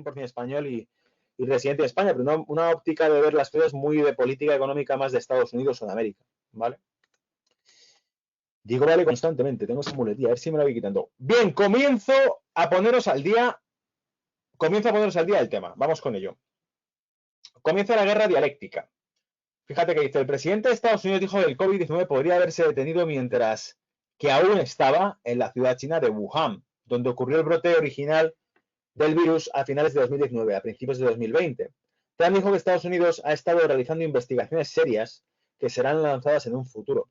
100% español y residente de España, pero una óptica de ver las cosas muy de política económica más de Estados Unidos o de América, ¿vale? Digo vale constantemente, tengo esa muletilla, a ver si me la voy quitando. Bien, comienzo a poneros al día el tema, vamos con ello. Comienza la guerra dialéctica. Fíjate que dice, el presidente de Estados Unidos dijo que el COVID-19 podría haberse detenido mientras que aún estaba en la ciudad china de Wuhan, donde ocurrió el brote original del virus a finales de 2019, a principios de 2020. Trump dijo que Estados Unidos ha estado realizando investigaciones serias que serán lanzadas en un futuro.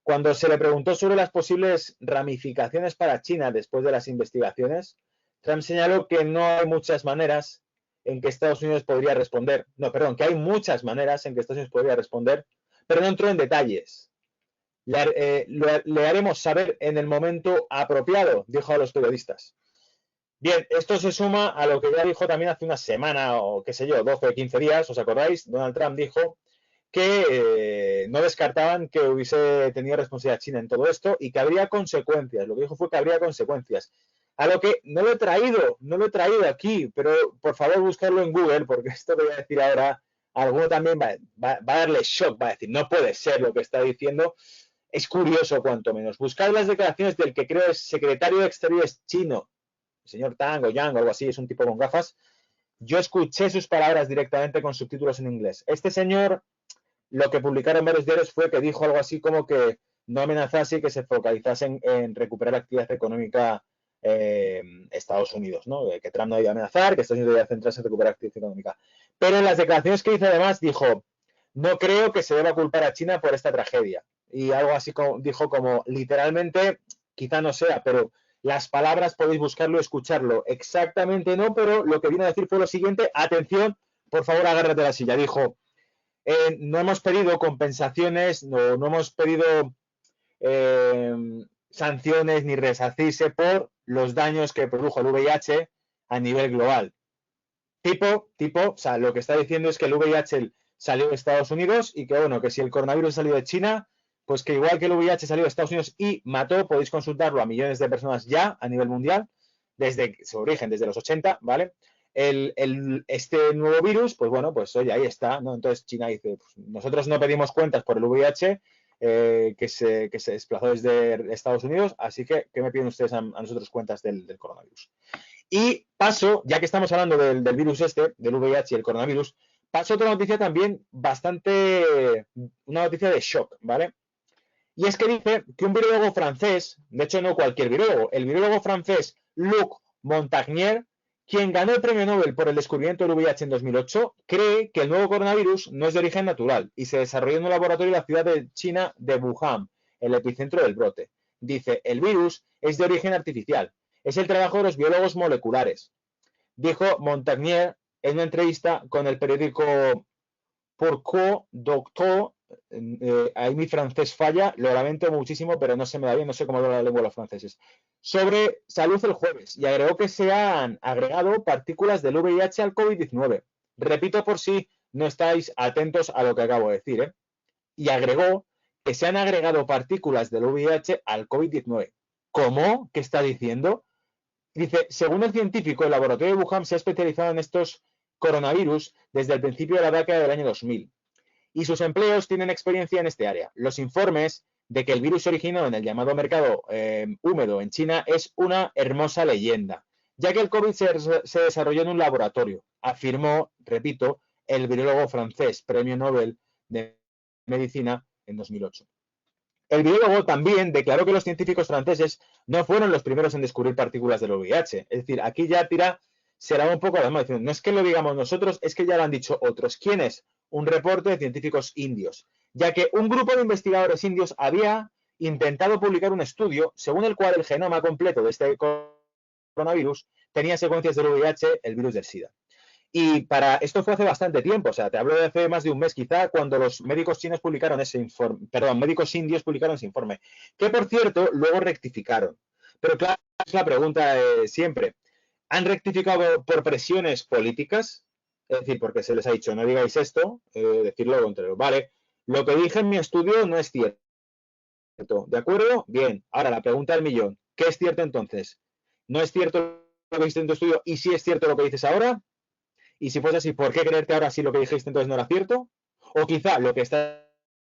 Cuando se le preguntó sobre las posibles ramificaciones para China después de las investigaciones, Trump señaló que no hay muchas maneras en que Estados Unidos podría responder. No, perdón, que hay muchas maneras en que Estados Unidos podría responder, pero no entró en detalles. Le haremos saber en el momento apropiado, dijo a los periodistas. Bien, esto se suma a lo que ya dijo también hace una semana o qué sé yo, 12 o 15 días, ¿os acordáis? Donald Trump dijo que no descartaban que hubiese tenido responsabilidad China en todo esto y que habría consecuencias. Lo que dijo fue que habría consecuencias. A lo que no lo he traído aquí, pero por favor buscarlo en Google, porque esto que voy a decir ahora, alguno también va a darle shock, va a decir, no puede ser lo que está diciendo. Es curioso, cuanto menos. Buscad las declaraciones del que creo es secretario de Exteriores chino, el señor Tang o Yang o algo así, es un tipo con gafas. Yo escuché sus palabras directamente con subtítulos en inglés. Este señor, lo que publicaron varios diarios fue que dijo algo así como que no amenazase y que se focalizasen en recuperar la actividad económica Estados Unidos, ¿no? Que Trump no iba a amenazar, que Estados Unidos debía centrarse en recuperar la actividad económica. Pero en las declaraciones que hizo además dijo, no creo que se deba culpar a China por esta tragedia. Y algo así como, dijo como literalmente, quizá no sea, pero las palabras podéis buscarlo y escucharlo. Exactamente no, pero lo que vino a decir fue lo siguiente, atención, por favor agárrate a la silla. Dijo, no hemos pedido compensaciones, no hemos pedido sanciones ni resarcirse por los daños que produjo el VIH a nivel global. O sea, lo que está diciendo es que el VIH salió de Estados Unidos y que, bueno, que si el coronavirus salió de China, pues que igual que el VIH salió de Estados Unidos y mató, podéis consultarlo a millones de personas ya a nivel mundial, desde su origen, desde los 80, ¿vale? Este nuevo virus, pues bueno, pues oye, ahí está, ¿no? Entonces China dice, pues, nosotros no pedimos cuentas por el VIH que se desplazó desde Estados Unidos, así que, ¿qué me piden ustedes a nosotros cuentas del coronavirus? Y paso, ya que estamos hablando del virus del VIH y el coronavirus, paso a otra noticia también una noticia de shock, ¿vale? Y es que dice que un virólogo francés, de hecho no cualquier virólogo, el virólogo francés Luc Montagnier, quien ganó el premio Nobel por el descubrimiento del VIH en 2008, cree que el nuevo coronavirus no es de origen natural y se desarrolló en un laboratorio en la ciudad de China de Wuhan, el epicentro del brote. Dice, el virus es de origen artificial. Es el trabajo de los biólogos moleculares, dijo Montagnier en una entrevista con el periódico Pourquoi Doctor. Ahí mi francés falla, lo lamento muchísimo, pero no se me da bien, no sé cómo habla la lengua de los franceses. Sobre salud el jueves, y agregó que se han agregado partículas del VIH al COVID-19. Repito por si no estáis atentos a lo que acabo de decir, ¿eh? Y agregó que se han agregado partículas del VIH al COVID-19. ¿Cómo? ¿Qué está diciendo? Dice, según el científico, el laboratorio de Wuhan se ha especializado en estos coronavirus desde el principio de la década del año 2000 y sus empleos tienen experiencia en este área. Los informes de que el virus se originó en el llamado mercado húmedo en China es una hermosa leyenda, ya que el COVID se desarrolló en un laboratorio, afirmó, repito, el virólogo francés, premio Nobel de Medicina en 2008. El biólogo también declaró que los científicos franceses no fueron los primeros en descubrir partículas del VIH. Es decir, aquí ya será un poco además diciendo, no es que lo digamos nosotros, es que ya lo han dicho otros. ¿Quién es? Un reporte de científicos indios, ya que un grupo de investigadores indios había intentado publicar un estudio según el cual el genoma completo de este coronavirus tenía secuencias del VIH, el virus del SIDA. Y para esto fue hace bastante tiempo, o sea, te hablo de hace más de un mes quizá, cuando los médicos chinos publicaron ese informe, perdón, médicos indios publicaron ese informe, que por cierto, luego rectificaron. Pero claro, es la pregunta siempre. ¿Han rectificado por presiones políticas? Es decir, porque se les ha dicho, no digáis esto, decirlo lo contrario. Vale, lo que dije en mi estudio no es cierto. ¿De acuerdo? Bien. Ahora, la pregunta del millón. ¿Qué es cierto entonces? ¿No es cierto que dijiste en tu estudio y si es cierto lo que dices ahora? Y si fuese así, ¿por qué creerte ahora si lo que dijiste entonces no era cierto? O quizá lo que estás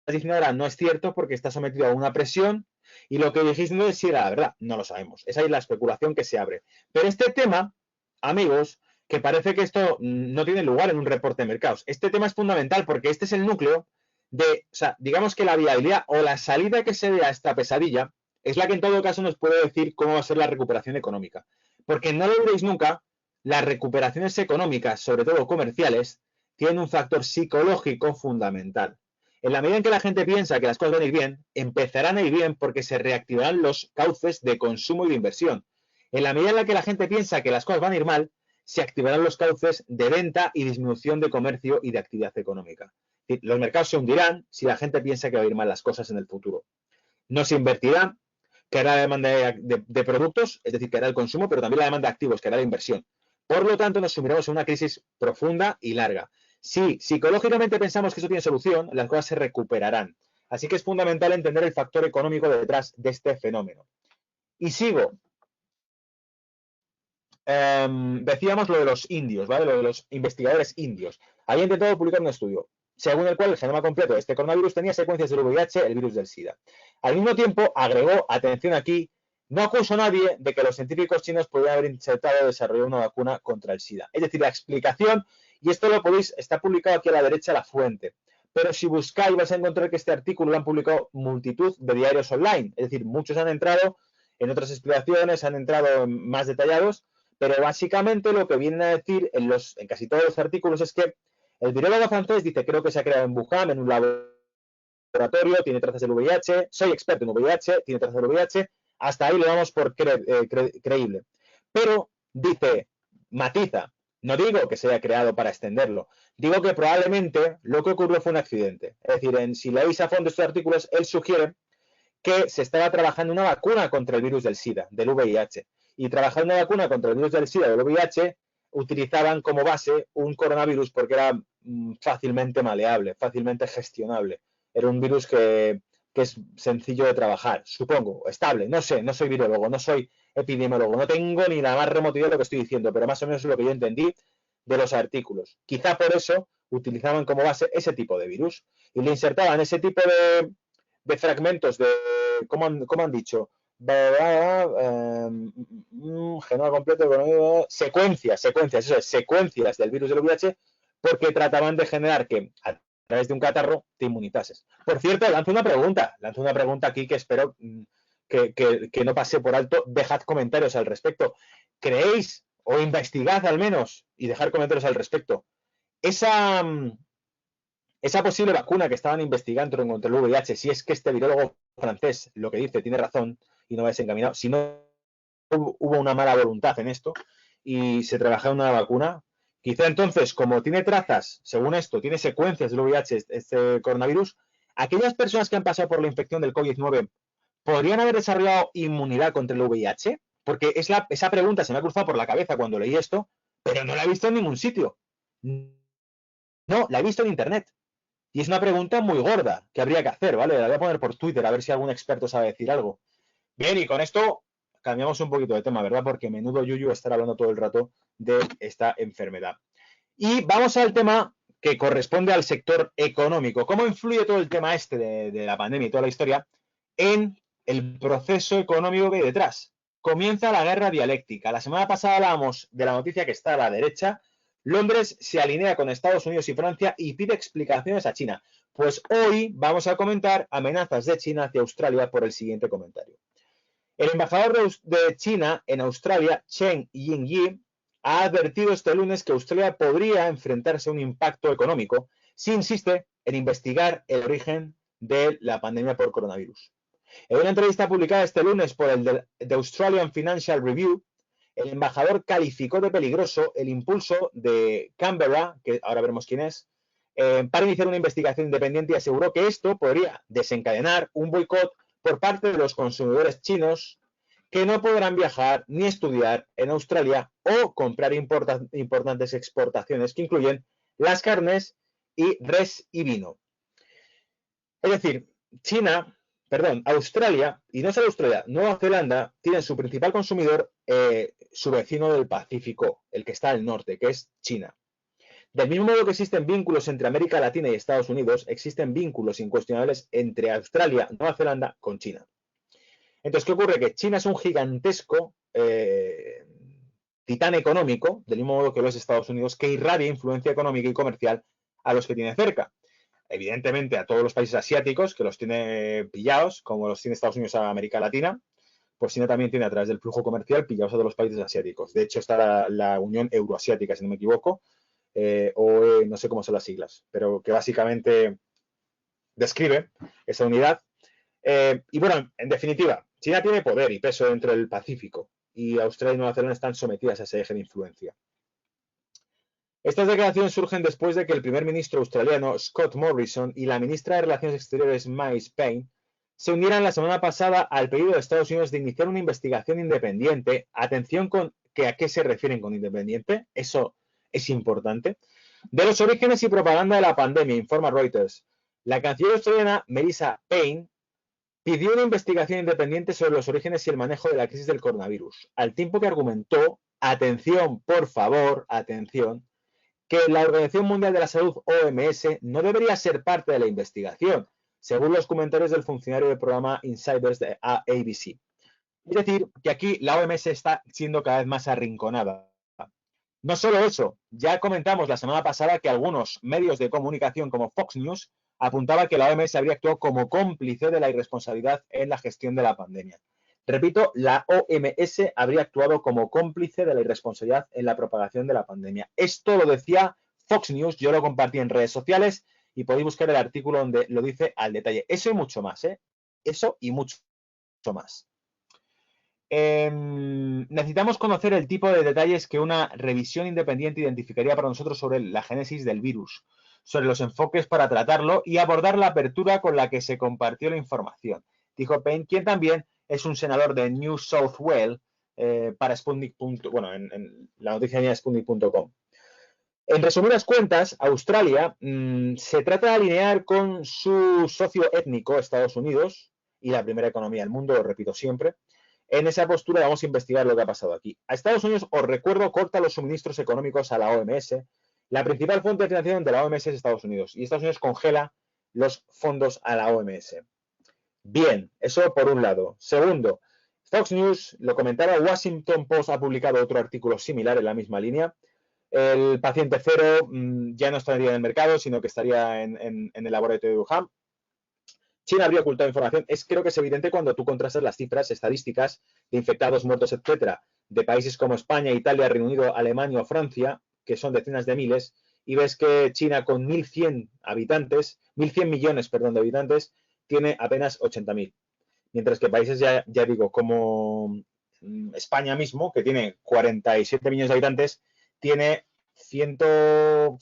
diciendo ahora no es cierto porque está sometido a una presión y lo que dijiste entonces sí era la verdad. No lo sabemos. Esa es la especulación que se abre. Pero este tema, amigos, que parece que esto no tiene lugar en un reporte de mercados. Este tema es fundamental porque este es el núcleo de, o sea, digamos que la viabilidad o la salida que se dé a esta pesadilla es la que en todo caso nos puede decir cómo va a ser la recuperación económica. Porque no lo veréis nunca, las recuperaciones económicas, sobre todo comerciales, tienen un factor psicológico fundamental. En la medida en que la gente piensa que las cosas van a ir bien, empezarán a ir bien porque se reactivarán los cauces de consumo y de inversión. En la medida en la que la gente piensa que las cosas van a ir mal, se activarán los cauces de venta y disminución de comercio y de actividad económica. Los mercados se hundirán si la gente piensa que va a ir mal las cosas en el futuro. No se invertirá, caerá la demanda de productos, es decir, caerá el consumo, pero también la demanda de activos, caerá la inversión. Por lo tanto, nos sumiremos en una crisis profunda y larga. Si psicológicamente pensamos que eso tiene solución, las cosas se recuperarán. Así que es fundamental entender el factor económico detrás de este fenómeno. Y sigo. Decíamos lo de los indios, ¿vale? Lo de los investigadores indios. Había intentado publicar un estudio, según el cual el genoma completo de este coronavirus tenía secuencias del VIH, el virus del SIDA. Al mismo tiempo, agregó, atención aquí, no acusó a nadie de que los científicos chinos podrían haber intentado desarrollar una vacuna contra el SIDA. Es decir, la explicación, y esto lo podéis, está publicado aquí a la derecha la fuente, pero si buscáis vais a encontrar que este artículo lo han publicado multitud de diarios online, es decir, muchos han entrado en otras explicaciones, han entrado más detallados, pero básicamente lo que vienen a decir en casi todos los artículos es que el virólogo francés dice, creo que se ha creado en Wuhan, en un laboratorio, tiene trazas del VIH, soy experto en VIH, tiene trazas del VIH, hasta ahí le damos por creíble. Pero dice, matiza, no digo que se haya creado para extenderlo, digo que probablemente lo que ocurrió fue un accidente. Es decir, si leéis a fondo estos artículos, él sugiere que se estaba trabajando una vacuna contra el virus del SIDA, del VIH. Y trabajando una vacuna contra el virus del SIDA, del VIH, utilizaban como base un coronavirus porque era fácilmente maleable, fácilmente gestionable. Era un virus que es sencillo de trabajar, supongo, estable, no sé, no soy virólogo, no soy epidemiólogo, no tengo ni la más remota idea de lo que estoy diciendo, pero más o menos es lo que yo entendí de los artículos. Quizá por eso utilizaban como base ese tipo de virus y le insertaban ese tipo de fragmentos de, ¿cómo han dicho? Genoma completo, secuencias, eso es, secuencias del virus del VIH, porque trataban de generar que a través de un catarro te inmunizases. Por cierto, lanzo una pregunta aquí que espero que no pase por alto. Dejad comentarios al respecto. ¿Creéis o investigad al menos y dejar comentarios al respecto? Esa posible vacuna que estaban investigando contra el VIH, si es que este virólogo francés lo que dice tiene razón y no va desencaminado, si no hubo una mala voluntad en esto y se trabajaba en una vacuna, quizá entonces, como tiene trazas, según esto, tiene secuencias del VIH, este coronavirus, aquellas personas que han pasado por la infección del COVID-19 podrían haber desarrollado inmunidad contra el VIH, porque esa pregunta se me ha cruzado por la cabeza cuando leí esto, pero no la he visto en ningún sitio. No, la he visto en internet. Y es una pregunta muy gorda que habría que hacer, ¿vale? La voy a poner por Twitter a ver si algún experto sabe decir algo. Bien, y con esto cambiamos un poquito de tema, ¿verdad? Porque menudo yuyu estar hablando todo el rato de esta enfermedad. Y vamos al tema que corresponde al sector económico. ¿Cómo influye todo el tema este de la pandemia y toda la historia en el proceso económico que hay detrás? Comienza la guerra dialéctica. La semana pasada hablábamos de la noticia que está a la derecha. Londres se alinea con Estados Unidos y Francia y pide explicaciones a China. Pues hoy vamos a comentar amenazas de China hacia Australia por el siguiente comentario. El embajador de China en Australia, Chen Yingyi, ha advertido este lunes que Australia podría enfrentarse a un impacto económico si insiste en investigar el origen de la pandemia por coronavirus. En una entrevista publicada este lunes por el The Australian Financial Review, el embajador calificó de peligroso el impulso de Canberra, que ahora veremos quién es, para iniciar una investigación independiente y aseguró que esto podría desencadenar un boicot por parte de los consumidores chinos que no podrán viajar ni estudiar en Australia o comprar importantes exportaciones que incluyen las carnes y res y vino. Es decir, China perdón, Australia, y no solo Australia, Nueva Zelanda, tienen su principal consumidor, su vecino del Pacífico, el que está al norte, que es China. Del mismo modo que existen vínculos entre América Latina y Estados Unidos, existen vínculos incuestionables entre Australia y Nueva Zelanda con China. Entonces, ¿qué ocurre? Que China es un gigantesco titán económico, del mismo modo que los Estados Unidos, que irradia influencia económica y comercial a los que tiene cerca. Evidentemente, a todos los países asiáticos, que los tiene pillados, como los tiene Estados Unidos a América Latina, pues China también tiene a través del flujo comercial pillados a todos los países asiáticos. De hecho, está la Unión Euroasiática, si no me equivoco, no sé cómo son las siglas, pero que básicamente describe esa unidad. Y bueno, en definitiva, China tiene poder y peso dentro del Pacífico y Australia y Nueva Zelanda están sometidas a ese eje de influencia. Estas declaraciones surgen después de que el primer ministro australiano Scott Morrison y la ministra de Relaciones Exteriores Marise Payne se unieran la semana pasada al pedido de Estados Unidos de iniciar una investigación independiente. Atención con que a qué se refieren con independiente, eso es importante. De los orígenes y propaganda de la pandemia, informa Reuters. La canciller australiana Marise Payne pidió una investigación independiente sobre los orígenes y el manejo de la crisis del coronavirus, al tiempo que argumentó, atención, por favor, atención, que la Organización Mundial de la Salud, OMS, no debería ser parte de la investigación, según los comentarios del funcionario del programa Insiders de ABC. Es decir, que aquí la OMS está siendo cada vez más arrinconada. No solo eso, ya comentamos la semana pasada que algunos medios de comunicación como Fox News apuntaba que la OMS habría actuado como cómplice de la irresponsabilidad en la gestión de la pandemia. Repito, la OMS habría actuado como cómplice de la irresponsabilidad en la propagación de la pandemia. Esto lo decía Fox News, yo lo compartí en redes sociales y podéis buscar el artículo donde lo dice al detalle. Eso y mucho más, ¿eh? Eso y mucho más. Necesitamos conocer el tipo de detalles que una revisión independiente identificaría para nosotros sobre la génesis del virus, sobre los enfoques para tratarlo y abordar la apertura con la que se compartió la información, dijo Payne, quien también es un senador de New South Wales para Sputnik. Bueno, en la noticia de Sputnik.com. En resumidas cuentas, Australia se trata de alinear con su socio étnico, Estados Unidos, y la primera economía del mundo, lo repito siempre. En esa postura vamos a investigar lo que ha pasado aquí. A Estados Unidos, os recuerdo, corta los suministros económicos a la OMS. La principal fuente de financiación de la OMS es Estados Unidos y Estados Unidos congela los fondos a la OMS. Bien, eso por un lado. Segundo, Fox News, lo comentaba, Washington Post ha publicado otro artículo similar en la misma línea. El paciente cero ya no estaría en el mercado, sino que estaría en el laboratorio de Wuhan. China habría ocultado información. Creo que es evidente cuando tú contrastas las cifras estadísticas de infectados, muertos, etcétera, de países como España, Italia, Reino Unido, Alemania o Francia, que son decenas de miles, y ves que China con 1.100 habitantes, 1.100 millones, perdón, de habitantes, tiene apenas 80.000. Mientras que países, ya digo, como España mismo, que tiene 47 millones de habitantes, tiene 120,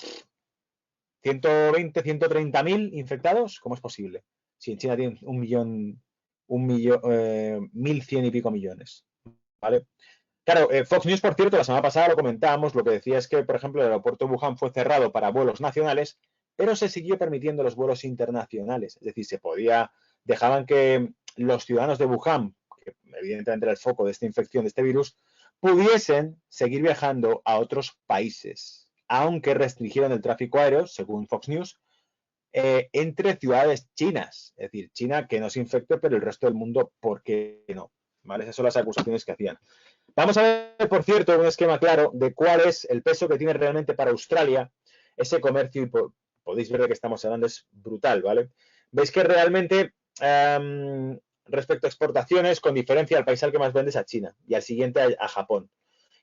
130.000 infectados. ¿Cómo es posible? Si en China tienen 1.100 y pico millones, ¿vale? Claro, Fox News, por cierto, la semana pasada lo comentábamos, lo que decía es que, por ejemplo, el aeropuerto de Wuhan fue cerrado para vuelos nacionales, pero se siguió permitiendo los vuelos internacionales. Es decir, dejaban que los ciudadanos de Wuhan, que evidentemente era el foco de esta infección, de este virus, pudiesen seguir viajando a otros países, aunque restringieron el tráfico aéreo, según Fox News, entre ciudades chinas. Es decir, China que no se infecte, pero el resto del mundo, ¿por qué no? ¿Vale? Esas son las acusaciones que hacían. Vamos a ver, por cierto, un esquema claro de cuál es el peso que tiene realmente para Australia ese comercio, y podéis ver de qué estamos hablando, es brutal, ¿vale? Veis que realmente, respecto a exportaciones, con diferencia, el país al que más vende es a China, y al siguiente a Japón,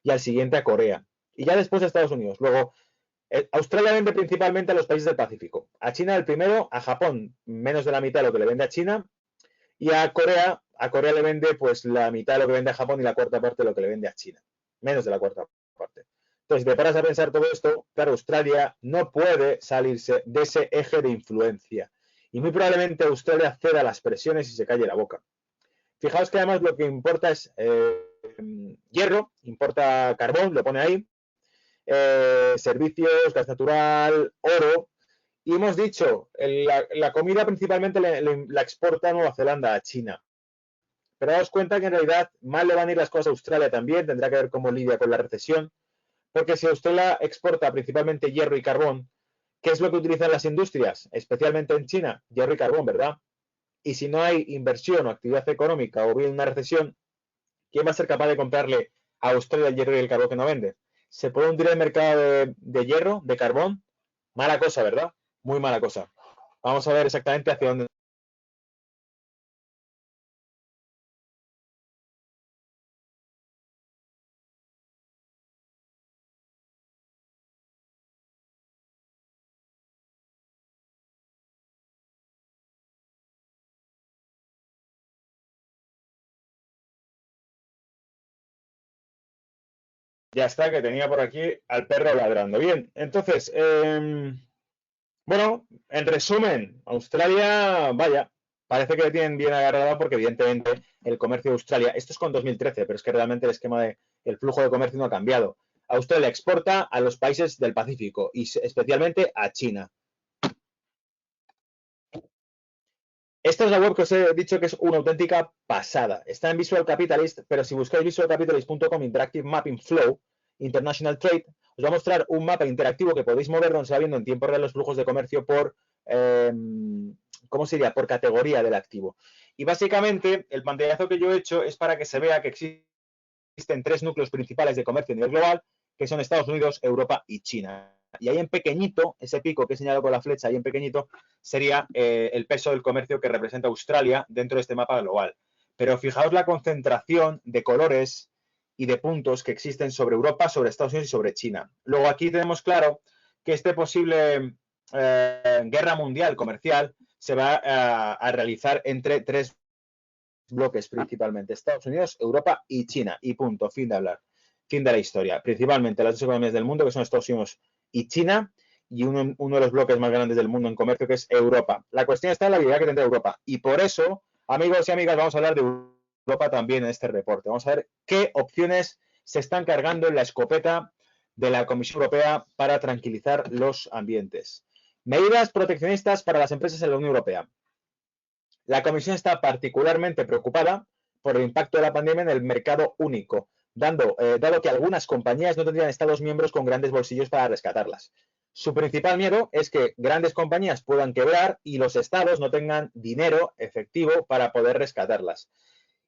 y al siguiente a Corea, y ya después a Estados Unidos. Luego, Australia vende principalmente a los países del Pacífico. A China el primero, a Japón menos de la mitad de lo que le vende a China, y a Corea le vende pues la mitad de lo que vende a Japón y la cuarta parte de lo que le vende a China. Menos de la cuarta parte. Entonces, si te paras a pensar todo esto, claro, Australia no puede salirse de ese eje de influencia. Y muy probablemente Australia ceda a las presiones y se calle la boca. Fijaos que además lo que importa es hierro, importa carbón, lo pone ahí, servicios, gas natural, oro, Y hemos dicho, la comida principalmente la exporta Nueva Zelanda a China. Pero daos cuenta que en realidad mal le van a ir las cosas a Australia también, tendrá que ver cómo lidia con la recesión, porque si Australia exporta principalmente hierro y carbón, ¿qué es lo que utilizan las industrias? Especialmente en China, hierro y carbón, ¿verdad? Y si no hay inversión o actividad económica o bien una recesión, ¿quién va a ser capaz de comprarle a Australia el hierro y el carbón que no vende? ¿Se puede hundir el mercado de hierro, de carbón? Mala cosa, ¿verdad? Muy mala cosa. Vamos a ver exactamente hacia dónde. Ya está, que tenía por aquí al perro ladrando. Bien, entonces, bueno, en resumen, Australia, vaya, parece que le tienen bien agarrada porque evidentemente el comercio de Australia, esto es con 2013, pero es que realmente el esquema de el flujo de comercio no ha cambiado. Australia exporta a los países del Pacífico y especialmente a China. Esta es la web que os he dicho que es una auténtica pasada. Está en Visual Capitalist, pero si buscáis visualcapitalist.com Interactive Mapping Flow International Trade, os va a mostrar un mapa interactivo que podéis mover donde se va viendo en tiempo real los flujos de comercio por, ¿cómo se diría? Por categoría del activo. Y básicamente el pantallazo que yo he hecho es para que se vea que existen tres núcleos principales de comercio a nivel global, que son Estados Unidos, Europa y China. Y ahí en pequeñito, ese pico que he señalado con la flecha, ahí en pequeñito, sería el peso del comercio que representa Australia dentro de este mapa global. Pero fijaos la concentración de colores y de puntos que existen sobre Europa, sobre Estados Unidos y sobre China. Luego aquí tenemos claro que este posible guerra mundial comercial se va a realizar entre tres bloques principalmente, Estados Unidos, Europa y China. Y punto, fin de hablar. Fin de la historia. Principalmente las dos economías del mundo, que son Estados Unidos y China, y uno de los bloques más grandes del mundo en comercio, que es Europa. La cuestión está en la habilidad que tendrá Europa. Y por eso, amigos y amigas, vamos a hablar de Europa también en este reporte. Vamos a ver qué opciones se están cargando en la escopeta de la Comisión Europea para tranquilizar los ambientes. Medidas proteccionistas para las empresas en la Unión Europea. La Comisión está particularmente preocupada por el impacto de la pandemia en el mercado único, dado que algunas compañías no tendrían Estados miembros con grandes bolsillos para rescatarlas. Su principal miedo es que grandes compañías puedan quebrar y los estados no tengan dinero efectivo para poder rescatarlas.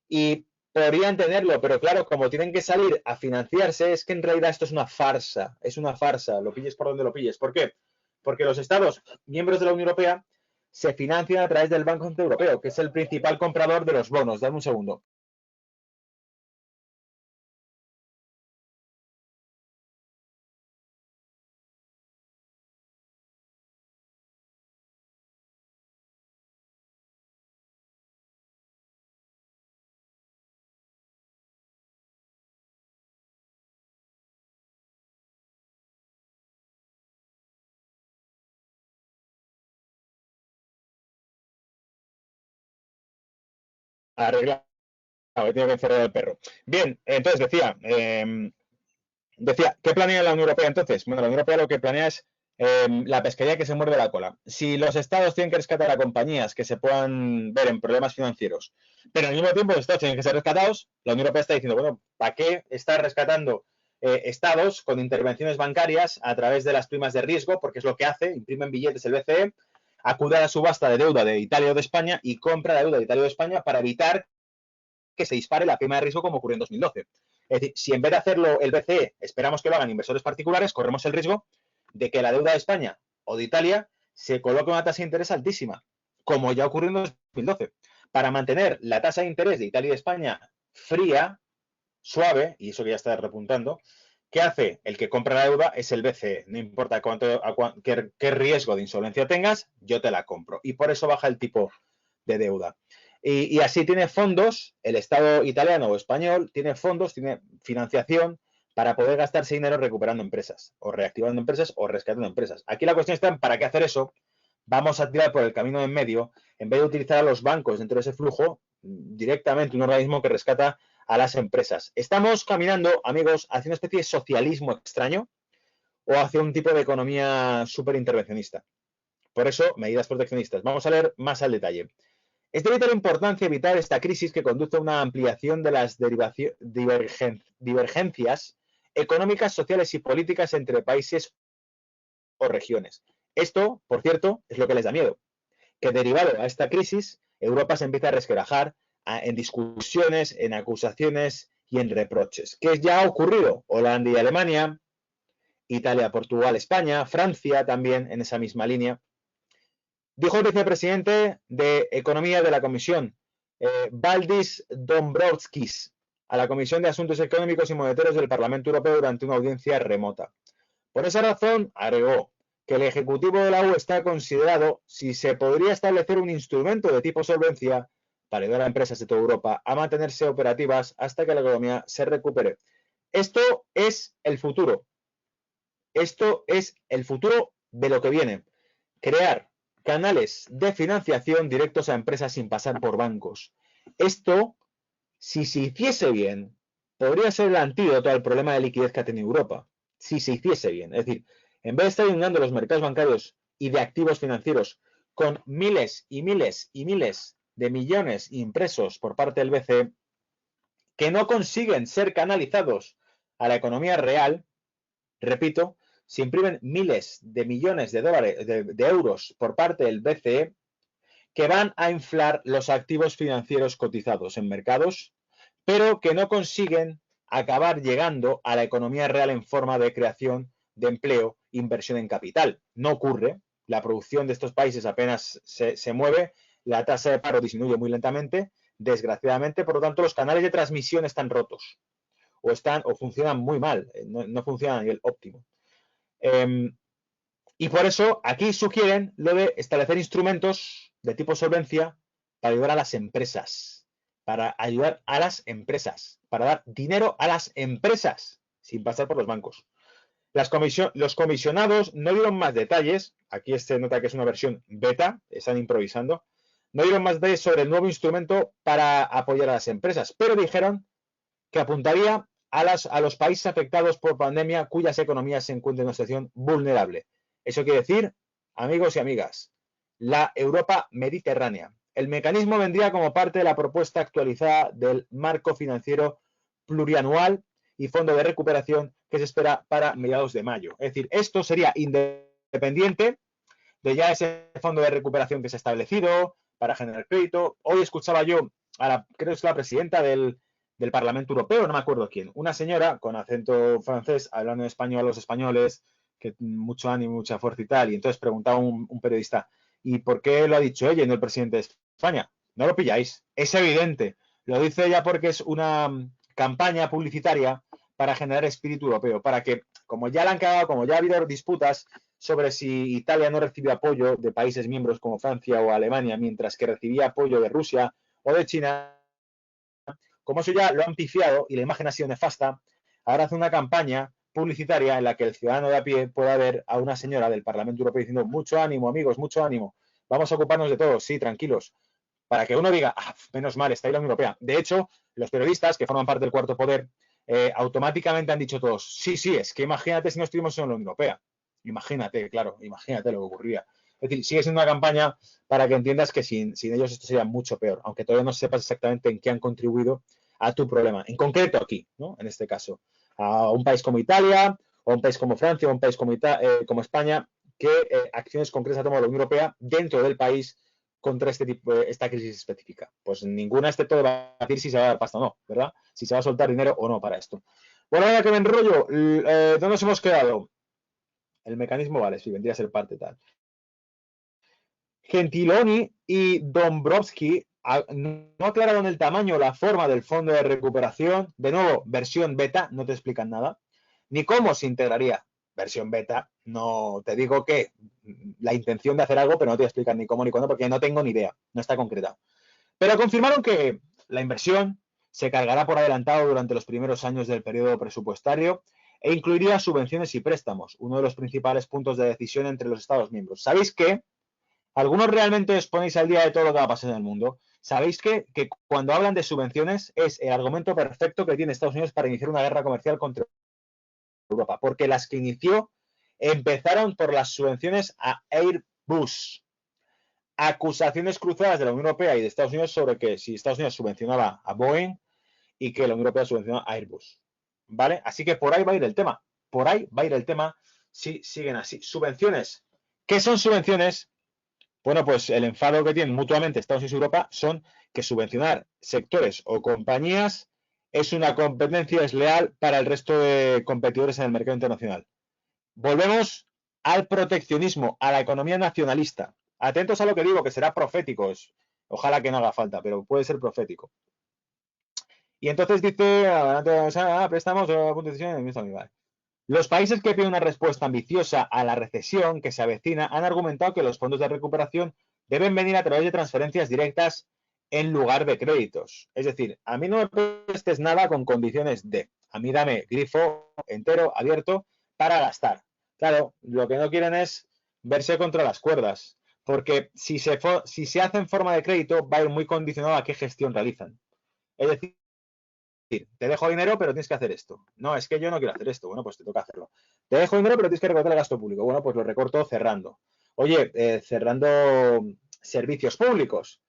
Y podrían tenerlo, pero claro, como tienen que salir a financiarse, es que en realidad esto es una farsa, lo pilles por donde lo pilles. ¿Por qué? Porque los estados miembros de la Unión Europea se financian a través del Banco Central Europeo, que es el principal comprador de los bonos. Dame un segundo. Arregla. Tengo que encerrar al perro. Bien, entonces decía, ¿qué planea la Unión Europea entonces? Bueno, la Unión Europea lo que planea es la pesquería que se muerde la cola. Si los estados tienen que rescatar a compañías que se puedan ver en problemas financieros, pero al mismo tiempo los estados tienen que ser rescatados, la Unión Europea está diciendo, bueno, ¿para qué estar rescatando estados con intervenciones bancarias a través de las primas de riesgo? Porque es lo que hace, imprimen billetes el BCE, acude a la subasta de deuda de Italia o de España y compra la deuda de Italia o de España para evitar que se dispare la prima de riesgo como ocurrió en 2012. Es decir, si en vez de hacerlo el BCE esperamos que lo hagan inversores particulares, corremos el riesgo de que la deuda de España o de Italia se coloque una tasa de interés altísima, como ya ocurrió en 2012. Para mantener la tasa de interés de Italia y de España fría, suave, y eso que ya está repuntando, ¿qué hace? El que compra la deuda es el BCE. No importa qué riesgo de insolvencia tengas, yo te la compro. Y por eso baja el tipo de deuda. Y así tiene fondos, el Estado italiano o español tiene fondos, tiene financiación para poder gastarse dinero recuperando empresas, o reactivando empresas, o rescatando empresas. Aquí la cuestión está en para qué hacer eso. Vamos a tirar por el camino en medio, en vez de utilizar a los bancos dentro de ese flujo, directamente un organismo que rescata a las empresas. Estamos caminando, amigos, hacia una especie de socialismo extraño o hacia un tipo de economía súper intervencionista. Por eso, medidas proteccionistas. Vamos a leer más al detalle. Es de vital importancia evitar esta crisis que conduce a una ampliación de las divergencias económicas, sociales y políticas entre países o regiones. Esto, por cierto, es lo que les da miedo, que derivado a esta crisis, Europa se empieza a resquebrajar en discusiones, en acusaciones y en reproches. ¿Qué ya ha ocurrido? Holanda y Alemania, Italia, Portugal, España, Francia también en esa misma línea. Dijo el vicepresidente de Economía de la Comisión, Valdis Dombrovskis, a la Comisión de Asuntos Económicos y Monetarios del Parlamento Europeo durante una audiencia remota. Por esa razón, agregó que el Ejecutivo de la UE está considerado si se podría establecer un instrumento de tipo solvencia para ayudar a empresas de toda Europa a mantenerse operativas hasta que la economía se recupere. Esto es el futuro. Esto es el futuro de lo que viene. Crear canales de financiación directos a empresas sin pasar por bancos. Esto, si se hiciese bien, podría ser el antídoto al problema de liquidez que ha tenido Europa. Si se hiciese bien. Es decir, en vez de estar inundando los mercados bancarios y de activos financieros con miles y miles y miles de millones impresos por parte del BCE que no consiguen ser canalizados a la economía real, repito, se imprimen miles de millones de dólares, de euros por parte del BCE que van a inflar los activos financieros cotizados en mercados, pero que no consiguen acabar llegando a la economía real en forma de creación de empleo, inversión en capital. No ocurre, la producción de estos países apenas se mueve, la tasa de paro disminuye muy lentamente, desgraciadamente, por lo tanto, los canales de transmisión están rotos o funcionan muy mal, no funcionan a nivel óptimo. Y por eso aquí sugieren lo de establecer instrumentos de tipo solvencia para ayudar a las empresas, para dar dinero a las empresas sin pasar por los bancos. Los comisionados no dieron más detalles, aquí se nota que es una versión beta, están improvisando, no dieron más detalles sobre el nuevo instrumento para apoyar a las empresas, pero dijeron que apuntaría a los países afectados por pandemia cuyas economías se encuentran en una situación vulnerable. Eso quiere decir, amigos y amigas, la Europa mediterránea. El mecanismo vendría como parte de la propuesta actualizada del marco financiero plurianual y fondo de recuperación que se espera para mediados de mayo. Es decir, esto sería independiente de ya ese fondo de recuperación que se ha establecido para generar crédito. Hoy escuchaba yo creo que es la presidenta del Parlamento Europeo, no me acuerdo quién, una señora con acento francés hablando en español a los españoles, que mucho ánimo, mucha fuerza y tal, y entonces preguntaba un periodista, ¿y por qué lo ha dicho ella y no el presidente de España? No lo pilláis, es evidente, lo dice ella porque es una campaña publicitaria para generar espíritu europeo, para que, como ya la han cagado, como ya ha habido disputas sobre si Italia no recibe apoyo de países miembros como Francia o Alemania, mientras que recibía apoyo de Rusia o de China, como eso ya lo han pifiado y la imagen ha sido nefasta, ahora hace una campaña publicitaria en la que el ciudadano de a pie pueda ver a una señora del Parlamento Europeo diciendo mucho ánimo, amigos, mucho ánimo, vamos a ocuparnos de todo, sí, tranquilos, para que uno diga, menos mal, está ahí la Unión Europea. De hecho, los periodistas que forman parte del cuarto poder automáticamente han dicho todos, sí, es que imagínate si no estuvimos en la Unión Europea. Imagínate, claro, imagínate lo que ocurría. Es decir, sigue siendo una campaña para que entiendas que sin ellos esto sería mucho peor, aunque todavía no sepas exactamente en qué han contribuido a tu problema. En concreto aquí, ¿no? En este caso, a un país como Italia, o un país como Francia, o un país como España, qué acciones concretas ha tomado la Unión Europea dentro del país contra esta crisis específica. Pues ninguna, excepto debatir si se va a dar pasta o no, ¿verdad? Si se va a soltar dinero o no para esto. Bueno, ahora que me enrollo, ¿dónde nos hemos quedado? El mecanismo, vale, sí, vendría a ser parte tal. Gentiloni y Dombrovskis no aclararon el tamaño o la forma del fondo de recuperación. De nuevo, versión beta, no te explican nada. Ni cómo se integraría. Versión beta, no te digo que la intención de hacer algo, pero no te explican ni cómo ni cuándo, porque no tengo ni idea, no está concretado. Pero confirmaron que la inversión se cargará por adelantado durante los primeros años del periodo presupuestario e incluiría subvenciones y préstamos, uno de los principales puntos de decisión entre los Estados miembros. ¿Sabéis qué? Algunos realmente os ponéis al día de todo lo que va a pasar en el mundo. ¿Sabéis que cuando hablan de subvenciones es el argumento perfecto que tiene Estados Unidos para iniciar una guerra comercial contra Europa? Porque las que inició empezaron por las subvenciones a Airbus. Acusaciones cruzadas de la Unión Europea y de Estados Unidos sobre que si Estados Unidos subvencionaba a Boeing y que la Unión Europea subvencionaba a Airbus. ¿Vale? Así que por ahí va a ir el tema. Por ahí va a ir el tema si siguen así. Subvenciones. ¿Qué son subvenciones? Bueno, pues el enfado que tienen mutuamente Estados Unidos y Europa son que subvencionar sectores o compañías es una competencia desleal para el resto de competidores en el mercado internacional. Volvemos al proteccionismo, a la economía nacionalista. Atentos a lo que digo, que será profético. Ojalá que no haga falta, pero puede ser profético. Y entonces dice, préstamos, los países que piden una respuesta ambiciosa a la recesión que se avecina han argumentado que los fondos de recuperación deben venir a través de transferencias directas en lugar de créditos. Es decir, a mí no me prestes nada con condiciones de, a mí dame grifo entero, abierto, para gastar. Claro, lo que no quieren es verse contra las cuerdas, porque si se hace en forma de crédito va a ir muy condicionado a qué gestión realizan. Es decir, te dejo dinero, pero tienes que hacer esto. No, es que yo no quiero hacer esto. Bueno, pues te toca hacerlo. Te dejo dinero, pero tienes que recortar el gasto público. Bueno, pues lo recorto cerrando. Oye, cerrando servicios públicos.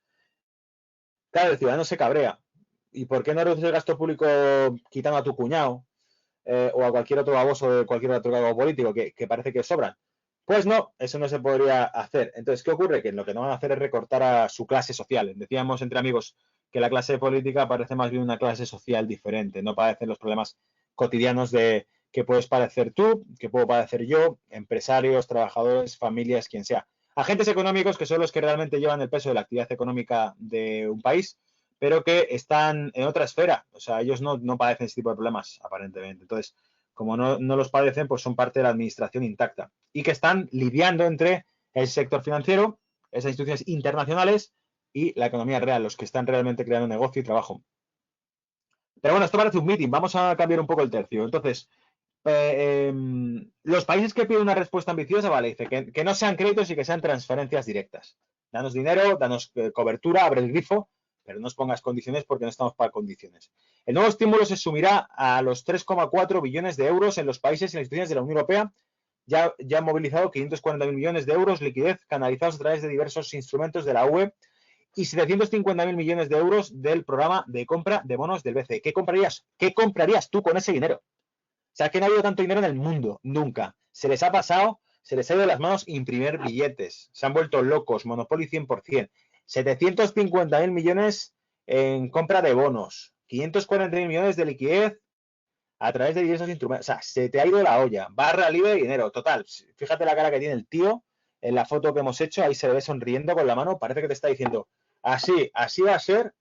Claro, el ciudadano se cabrea. ¿Y por qué no reduces el gasto público quitando a tu cuñado o a cualquier otro baboso de cualquier otro cargo político que parece que sobran? Pues no, eso no se podría hacer. Entonces, ¿qué ocurre? Que lo que no van a hacer es recortar a su clase social. Decíamos entre amigos que la clase política parece más bien una clase social diferente, no padecen los problemas cotidianos de que puedes padecer tú, que puedo padecer yo, empresarios, trabajadores, familias, quien sea. Agentes económicos que son los que realmente llevan el peso de la actividad económica de un país, pero que están en otra esfera. O sea, ellos no padecen ese tipo de problemas, aparentemente. Entonces, como no los padecen, pues son parte de la administración intacta y que están lidiando entre el sector financiero, esas instituciones internacionales y la economía real, los que están realmente creando negocio y trabajo. Pero bueno, esto parece un meeting, vamos a cambiar un poco el tercio. Entonces, los países que piden una respuesta ambiciosa, vale, dice que no sean créditos y que sean transferencias directas. Danos dinero, danos cobertura, abre el grifo, pero no os pongas condiciones porque no estamos para condiciones. El nuevo estímulo se sumirá a los 3,4 billones de euros en los países y las instituciones de la Unión Europea. Ya han movilizado 540.000 millones de euros liquidez canalizados a través de diversos instrumentos de la UE y 750.000 millones de euros del programa de compra de bonos del BCE. ¿Qué comprarías? ¿Qué comprarías tú con ese dinero? O sea, que no ha habido tanto dinero en el mundo, nunca. Se les ha pasado, se les ha ido de las manos imprimir billetes. Se han vuelto locos, Monopoly 100%. 750.000 millones en compra de bonos. 540.000 millones de liquidez a través de diversos instrumentos. O sea, se te ha ido la olla. Barra libre de dinero. Total, fíjate la cara que tiene el tío en la foto que hemos hecho. Ahí se le ve sonriendo con la mano. Parece que te está diciendo, así va a ser,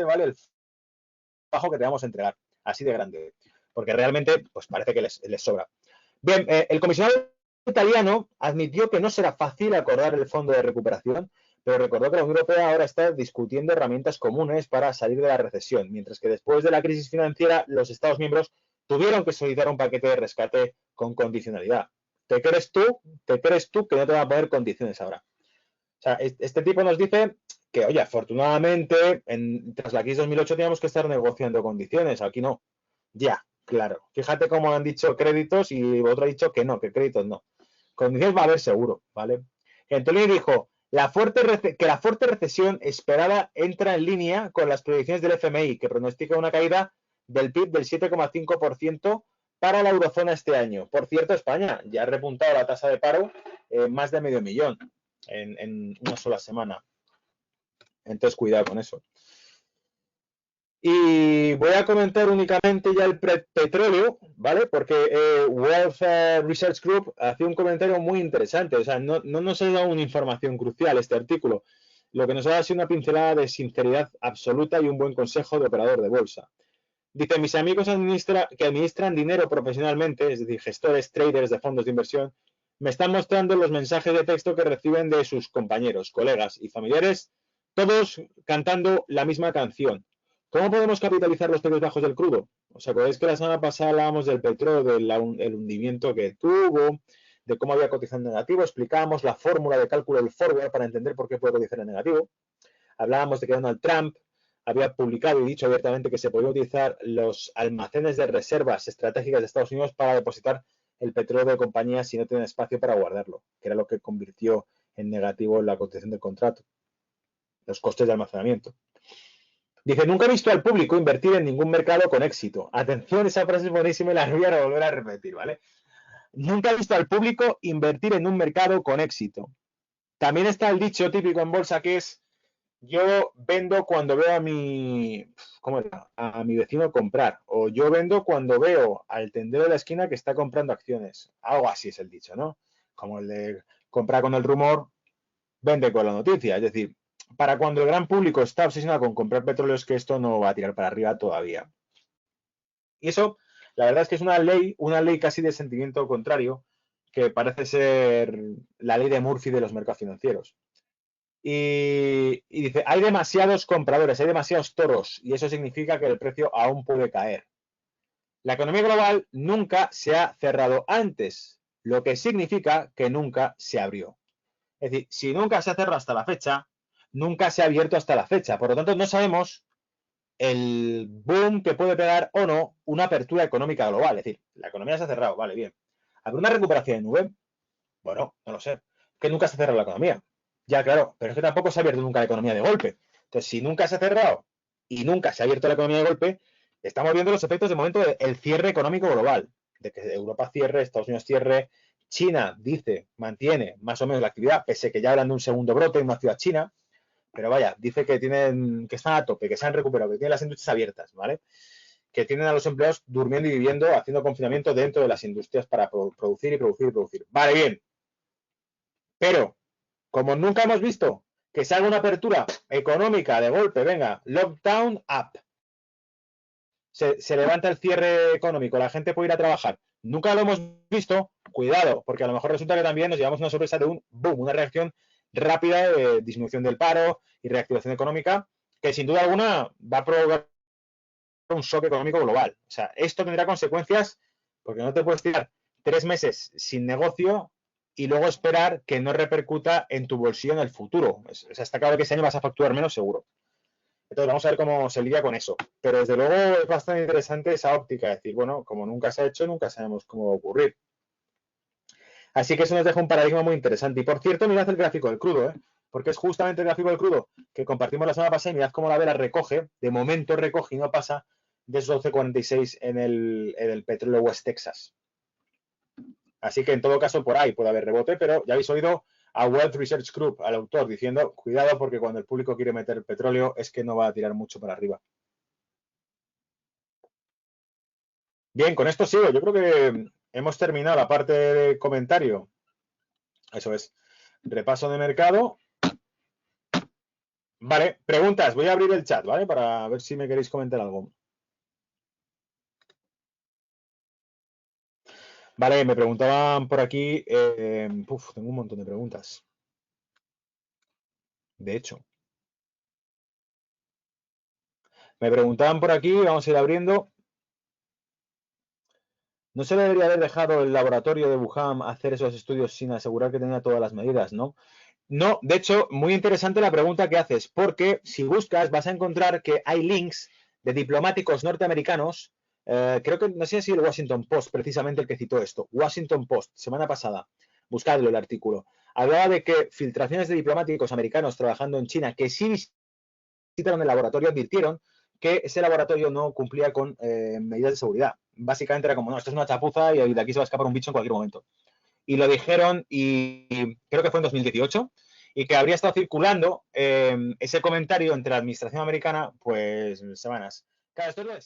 ¿vale? El bajo que te vamos a entregar. Así de grande. Porque realmente, pues parece que les sobra. Bien, el comisionado italiano admitió que no será fácil acordar el fondo de recuperación, pero recordó que la Unión Europea ahora está discutiendo herramientas comunes para salir de la recesión, mientras que después de la crisis financiera los Estados miembros tuvieron que solicitar un paquete de rescate con condicionalidad. ¿Te crees tú que no te van a poner condiciones ahora? O sea, este tipo nos dice que, oye, afortunadamente, tras la crisis 2008 teníamos que estar negociando condiciones, aquí no. Ya, claro. Fíjate cómo han dicho créditos y otro ha dicho que no, que créditos no. Condiciones va a haber seguro, ¿vale? Antonio dijo que la fuerte recesión esperada entra en línea con las predicciones del FMI, que pronostica una caída del PIB del 7,5% para la eurozona este año. Por cierto, España ya ha repuntado la tasa de paro más de 500.000 en una sola semana. Entonces, cuidado con eso. Y voy a comentar únicamente ya el petróleo, ¿vale? Porque Wealth Research Group hacía un comentario muy interesante. O sea, no nos ha dado una información crucial este artículo. Lo que nos ha dado ha sido una pincelada de sinceridad absoluta y un buen consejo de operador de bolsa. Dice, mis amigos que administran dinero profesionalmente, es decir, gestores, traders de fondos de inversión, me están mostrando los mensajes de texto que reciben de sus compañeros, colegas y familiares, todos cantando la misma canción. ¿Cómo podemos capitalizar los precios bajos del crudo? ¿Os acordáis que la semana pasada hablábamos del petróleo, del hundimiento que tuvo, de cómo había cotizado en negativo? Explicábamos la fórmula de cálculo del forward para entender por qué puede cotizar en negativo. Hablábamos de que Donald Trump había publicado y dicho abiertamente que se podía utilizar los almacenes de reservas estratégicas de Estados Unidos para depositar el petróleo de compañías si no tienen espacio para guardarlo, que era lo que convirtió en negativo en la cotización del contrato, los costes de almacenamiento. Dice, nunca he visto al público invertir en ningún mercado con éxito. Atención, esa frase es buenísima y la voy a volver a repetir, ¿vale? Nunca he visto al público invertir en un mercado con éxito. También está el dicho típico en bolsa que es, yo vendo cuando veo a ¿cómo era? A mi vecino comprar. O yo vendo cuando veo al tendero de la esquina que está comprando acciones. Algo así es el dicho, ¿no? Como el de comprar con el rumor, vende con la noticia. Es decir, para cuando el gran público está obsesionado con comprar petróleo es que esto no va a tirar para arriba todavía. Y eso, la verdad es que es una ley casi de sentimiento contrario, que parece ser la ley de Murphy de los mercados financieros. Y dice, hay demasiados compradores, hay demasiados toros, y eso significa que el precio aún puede caer. La economía global nunca se ha cerrado antes, lo que significa que nunca se abrió. Es decir, si nunca se ha cerrado hasta la fecha, nunca se ha abierto hasta la fecha. Por lo tanto, no sabemos el boom que puede pegar o no una apertura económica global. Es decir, la economía se ha cerrado, vale, bien. ¿Habrá una recuperación en nube? Bueno, no lo sé. Que nunca se ha cerrado la economía. Ya, claro, pero es que tampoco se ha abierto nunca la economía de golpe. Entonces, si nunca se ha cerrado y nunca se ha abierto la economía de golpe, estamos viendo los efectos de momento del cierre económico global. De que Europa cierre, Estados Unidos cierre, China dice, mantiene más o menos la actividad, pese que ya hablan de un segundo brote en una ciudad china, pero vaya, dice que están a tope, que se han recuperado, que tienen las industrias abiertas, ¿vale? Que tienen a los empleados durmiendo y viviendo, haciendo confinamiento dentro de las industrias para producir y producir y producir. Vale, bien. Pero, como nunca hemos visto que se haga una apertura económica de golpe, venga, lockdown up, se levanta el cierre económico, la gente puede ir a trabajar, nunca lo hemos visto, cuidado, porque a lo mejor resulta que también nos llevamos una sorpresa de un boom, una reacción rápida de disminución del paro y reactivación económica, que sin duda alguna va a provocar un shock económico global. O sea, esto tendrá consecuencias porque no te puedes tirar 3 meses sin negocio y luego esperar que no repercuta en tu bolsillo en el futuro. O sea, está claro que ese año vas a facturar menos seguro. Entonces vamos a ver cómo se lidia con eso. Pero desde luego es bastante interesante esa óptica, es decir, bueno, como nunca se ha hecho, nunca sabemos cómo va a ocurrir. Así que eso nos deja un paradigma muy interesante. Y por cierto, mirad el gráfico del crudo, porque es justamente el gráfico del crudo que compartimos la semana pasada y mirad cómo la vela recoge, de momento recoge y no pasa de esos 12.46 en el petróleo West Texas. Así que en todo caso por ahí puede haber rebote, pero ya habéis oído a Wealth Research Group, al autor, diciendo, cuidado porque cuando el público quiere meter petróleo es que no va a tirar mucho para arriba. Bien, con esto sigo. Yo creo que hemos terminado la parte de comentario. Eso es. Repaso de mercado. Vale, preguntas. Voy a abrir el chat, ¿vale? Para ver si me queréis comentar algo. Vale, me preguntaban por aquí. Tengo un montón de preguntas. De hecho. Me preguntaban por aquí, vamos a ir abriendo. ¿No se debería haber dejado el laboratorio de Wuhan hacer esos estudios sin asegurar que tenía todas las medidas, no? No, de hecho, muy interesante la pregunta que haces, porque si buscas vas a encontrar que hay links de diplomáticos norteamericanos, creo que, no sé si el Washington Post, precisamente el que citó esto, Washington Post, semana pasada, buscadlo el artículo, hablaba de que filtraciones de diplomáticos americanos trabajando en China que sí visitaron el laboratorio advirtieron que ese laboratorio no cumplía con medidas de seguridad. Básicamente era como, no, esto es una chapuza y de aquí se va a escapar un bicho en cualquier momento. Y lo dijeron, y creo que fue en 2018, y que habría estado circulando ese comentario entre la administración americana, pues, semanas. Claro, esto es lo de